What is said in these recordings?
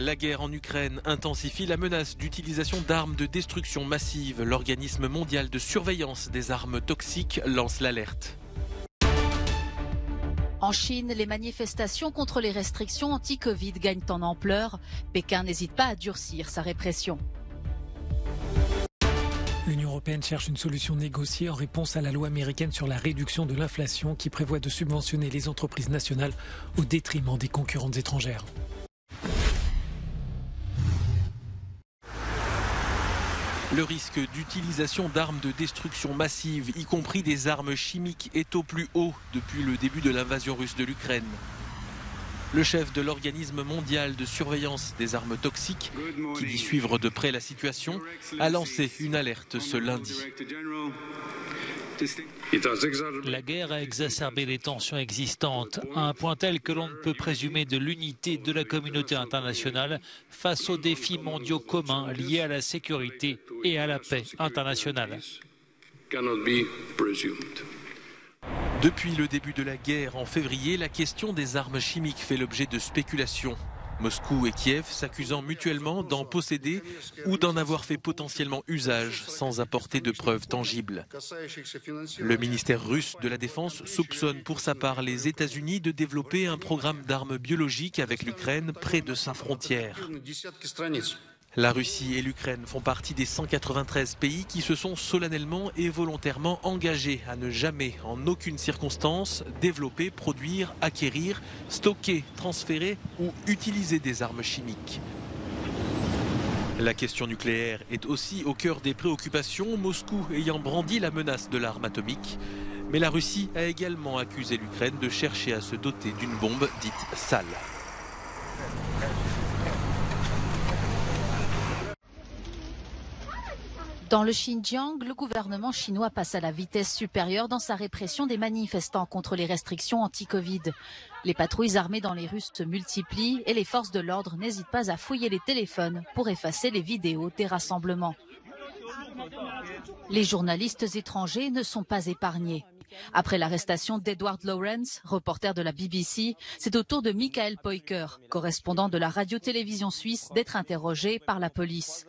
La guerre en Ukraine intensifie la menace d'utilisation d'armes de destruction massive. L'organisme mondial de surveillance des armes toxiques lance l'alerte. En Chine, les manifestations contre les restrictions anti-Covid gagnent en ampleur. Pékin n'hésite pas à durcir sa répression. L'Union européenne cherche une solution négociée en réponse à la loi américaine sur la réduction de l'inflation qui prévoit de subventionner les entreprises nationales au détriment des concurrentes étrangères. Le risque d'utilisation d'armes de destruction massive, y compris des armes chimiques, est au plus haut depuis le début de l'invasion russe de l'Ukraine. Le chef de l'organisme mondial de surveillance des armes toxiques, qui dit suivre de près la situation, a lancé une alerte ce lundi. La guerre a exacerbé les tensions existantes à un point tel que l'on ne peut présumer de l'unité de la communauté internationale face aux défis mondiaux communs liés à la sécurité et à la paix internationale. Depuis le début de la guerre en février, la question des armes chimiques fait l'objet de spéculations. Moscou et Kiev s'accusant mutuellement d'en posséder ou d'en avoir fait potentiellement usage sans apporter de preuves tangibles. Le ministère russe de la Défense soupçonne pour sa part les États-Unis de développer un programme d'armes biologiques avec l'Ukraine près de sa frontière. La Russie et l'Ukraine font partie des 193 pays qui se sont solennellement et volontairement engagés à ne jamais, en aucune circonstance, développer, produire, acquérir, stocker, transférer ou utiliser des armes chimiques. La question nucléaire est aussi au cœur des préoccupations, Moscou ayant brandi la menace de l'arme atomique. Mais la Russie a également accusé l'Ukraine de chercher à se doter d'une bombe dite sale. Dans le Xinjiang, le gouvernement chinois passe à la vitesse supérieure dans sa répression des manifestants contre les restrictions anti-Covid. Les patrouilles armées dans les rues se multiplient et les forces de l'ordre n'hésitent pas à fouiller les téléphones pour effacer les vidéos des rassemblements. Les journalistes étrangers ne sont pas épargnés. Après l'arrestation d'Edward Lawrence, reporter de la BBC, c'est au tour de Michael Peucker, correspondant de la radio-télévision suisse, d'être interrogé par la police.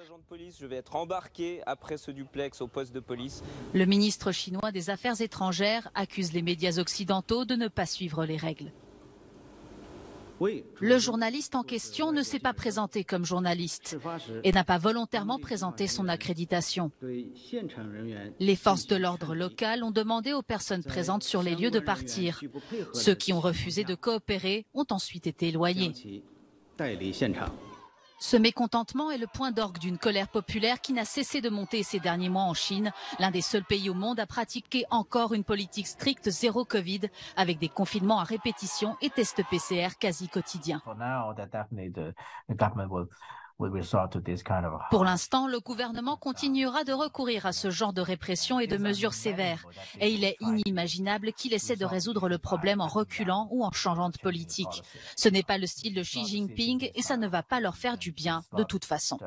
Je vais être embarqué après ce duplex au poste de police. Le ministre chinois des Affaires étrangères accuse les médias occidentaux de ne pas suivre les règles. Le journaliste en question ne s'est pas présenté comme journaliste et n'a pas volontairement présenté son accréditation. Les forces de l'ordre locales ont demandé aux personnes présentes sur les lieux de partir. Ceux qui ont refusé de coopérer ont ensuite été éloignés. Ce mécontentement est le point d'orgue d'une colère populaire qui n'a cessé de monter ces derniers mois en Chine, l'un des seuls pays au monde à pratiquer encore une politique stricte zéro Covid, avec des confinements à répétition et tests PCR quasi quotidiens. Pour l'instant, le gouvernement continuera de recourir à ce genre de répression et de mesures sévères. Et il est inimaginable qu'il essaie de résoudre le problème en reculant ou en changeant de politique. Ce n'est pas le style de Xi Jinping et ça ne va pas leur faire du bien de toute façon.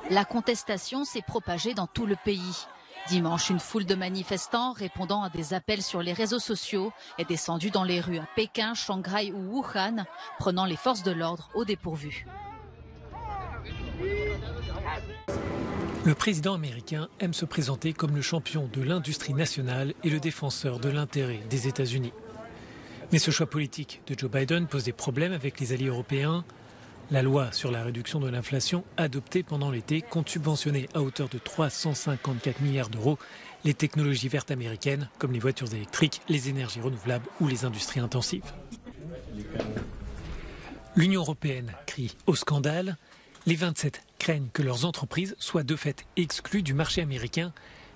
La contestation s'est propagée dans tout le pays. Dimanche, une foule de manifestants répondant à des appels sur les réseaux sociaux est descendue dans les rues à Pékin, Shanghai ou Wuhan, prenant les forces de l'ordre au dépourvu. Le président américain aime se présenter comme le champion de l'industrie nationale et le défenseur de l'intérêt des États-Unis. Mais ce choix politique de Joe Biden pose des problèmes avec les alliés européens. La loi sur la réduction de l'inflation adoptée pendant l'été compte subventionner à hauteur de 354 milliards d'euros les technologies vertes américaines comme les voitures électriques, les énergies renouvelables ou les industries intensives. L'Union européenne crie au scandale. Les 27 craignent que leurs entreprises soient de fait exclues du marché américain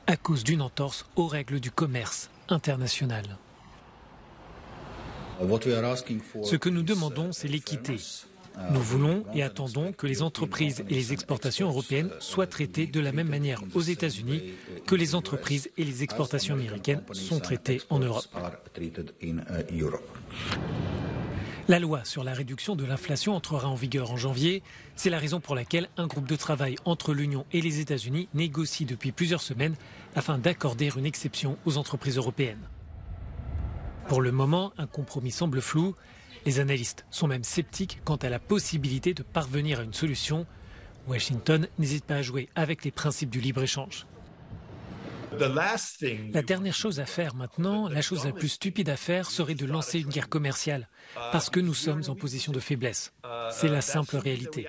à cause d'une entorse aux règles du commerce international. Ce que nous demandons, c'est l'équité. Nous voulons et attendons que les entreprises et les exportations européennes soient traitées de la même manière aux États-Unis que les entreprises et les exportations américaines sont traitées en Europe. La loi sur la réduction de l'inflation entrera en vigueur en janvier. C'est la raison pour laquelle un groupe de travail entre l'Union et les États-Unis négocie depuis plusieurs semaines afin d'accorder une exception aux entreprises européennes. Pour le moment, un compromis semble flou. Les analystes sont même sceptiques quant à la possibilité de parvenir à une solution. Washington n'hésite pas à jouer avec les principes du libre-échange. La dernière chose à faire maintenant, la chose la plus stupide à faire, serait de lancer une guerre commerciale, parce que nous sommes en position de faiblesse. C'est la simple réalité.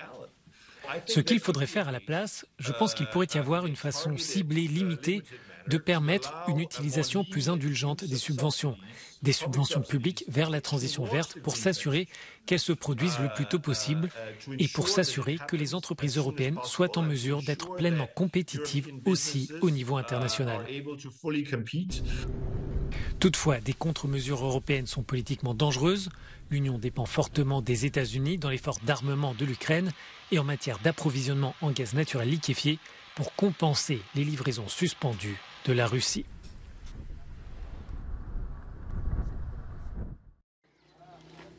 Ce qu'il faudrait faire à la place, je pense qu'il pourrait y avoir une façon ciblée, limitée, de permettre une utilisation plus indulgente des subventions publiques vers la transition verte pour s'assurer qu'elles se produisent le plus tôt possible et pour s'assurer que les entreprises européennes soient en mesure d'être pleinement compétitives aussi au niveau international. Toutefois, des contre-mesures européennes sont politiquement dangereuses. L'Union dépend fortement des États-Unis dans l'effort d'armement de l'Ukraine et en matière d'approvisionnement en gaz naturel liquéfié pour compenser les livraisons suspendues de la Russie.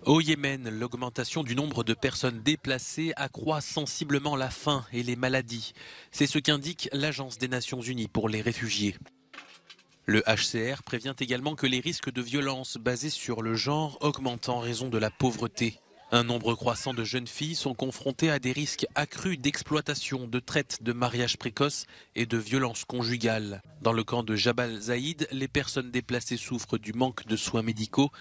Au Yémen, l'augmentation du nombre de personnes déplacées accroît sensiblement la faim et les maladies. C'est ce qu'indique l'Agence des Nations Unies pour les réfugiés. Le HCR prévient également que les risques de violence basés sur le genre augmentent en raison de la pauvreté. Un nombre croissant de jeunes filles sont confrontées à des risques accrus d'exploitation, de traite, de mariage précoce et de violences conjugales. Dans le camp de Jabal Zaïd, les personnes déplacées souffrent du manque de soins médicaux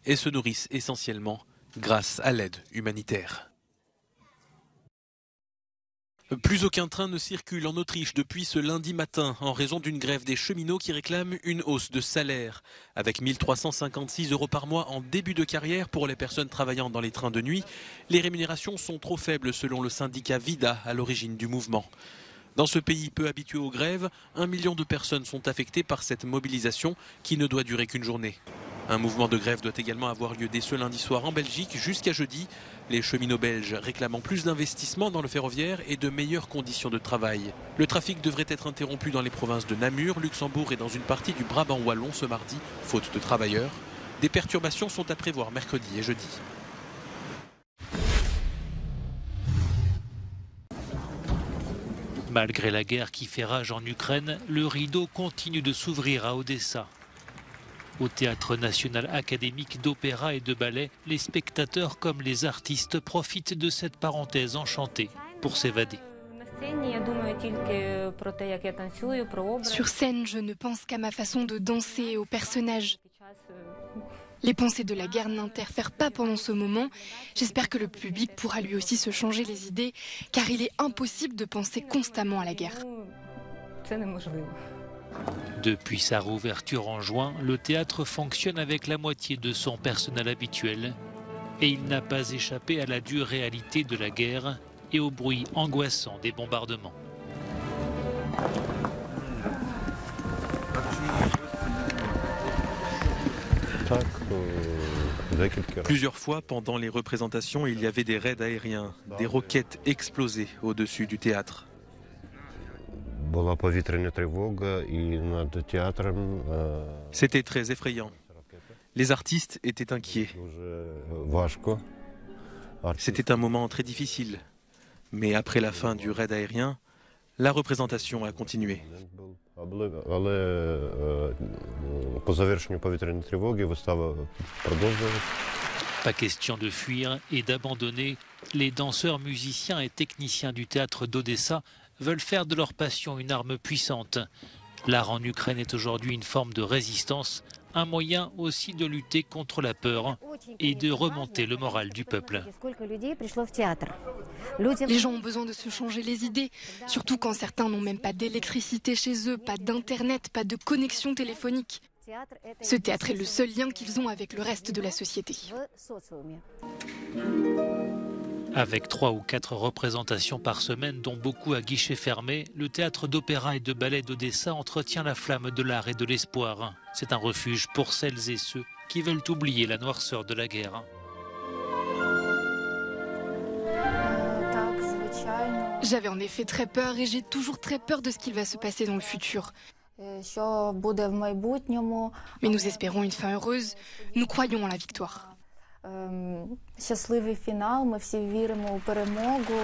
et se nourrissent essentiellement grâce à l'aide humanitaire. Plus aucun train ne circule en Autriche depuis ce lundi matin en raison d'une grève des cheminots qui réclament une hausse de salaire. Avec 1 356 € par mois en début de carrière pour les personnes travaillant dans les trains de nuit, les rémunérations sont trop faibles selon le syndicat Vida à l'origine du mouvement. Dans ce pays peu habitué aux grèves, 1 million de personnes sont affectées par cette mobilisation qui ne doit durer qu'une journée. Un mouvement de grève doit également avoir lieu dès ce lundi soir en Belgique jusqu'à jeudi. Les cheminots belges réclamant plus d'investissements dans le ferroviaire et de meilleures conditions de travail. Le trafic devrait être interrompu dans les provinces de Namur, Luxembourg et dans une partie du Brabant wallon ce mardi, faute de travailleurs. Des perturbations sont à prévoir mercredi et jeudi. Malgré la guerre qui fait rage en Ukraine, le rideau continue de s'ouvrir à Odessa. Au Théâtre national académique d'opéra et de ballet, les spectateurs comme les artistes profitent de cette parenthèse enchantée pour s'évader. Sur scène, je ne pense qu'à ma façon de danser et aux personnages. Les pensées de la guerre n'interfèrent pas pendant ce moment. J'espère que le public pourra lui aussi se changer les idées, car il est impossible de penser constamment à la guerre. Depuis sa réouverture en juin, le théâtre fonctionne avec la moitié de son personnel habituel. Et il n'a pas échappé à la dure réalité de la guerre et au bruit angoissant des bombardements. Plusieurs fois pendant les représentations, il y avait des raids aériens, des roquettes explosées au-dessus du théâtre. C'était très effrayant. Les artistes étaient inquiets. C'était un moment très difficile. Mais après la fin du raid aérien, la représentation a continué. Pas question de fuir et d'abandonner. Les danseurs, musiciens et techniciens du théâtre d'Odessa veulent faire de leur passion une arme puissante. L'art en Ukraine est aujourd'hui une forme de résistance, un moyen aussi de lutter contre la peur et de remonter le moral du peuple. Les gens ont besoin de se changer les idées, surtout quand certains n'ont même pas d'électricité chez eux, pas d'internet, pas de connexion téléphonique. Ce théâtre est le seul lien qu'ils ont avec le reste de la société. Avec 3 ou 4 représentations par semaine, dont beaucoup à guichet fermé, le théâtre d'opéra et de ballet d'Odessa entretient la flamme de l'art et de l'espoir. C'est un refuge pour celles et ceux qui veulent oublier la noirceur de la guerre. J'avais en effet très peur et j'ai toujours très peur de ce qu'il va se passer dans le futur. Mais nous espérons une fin heureuse, nous croyons en la victoire. Щасливий фінал, ми всі віримо у перемогу.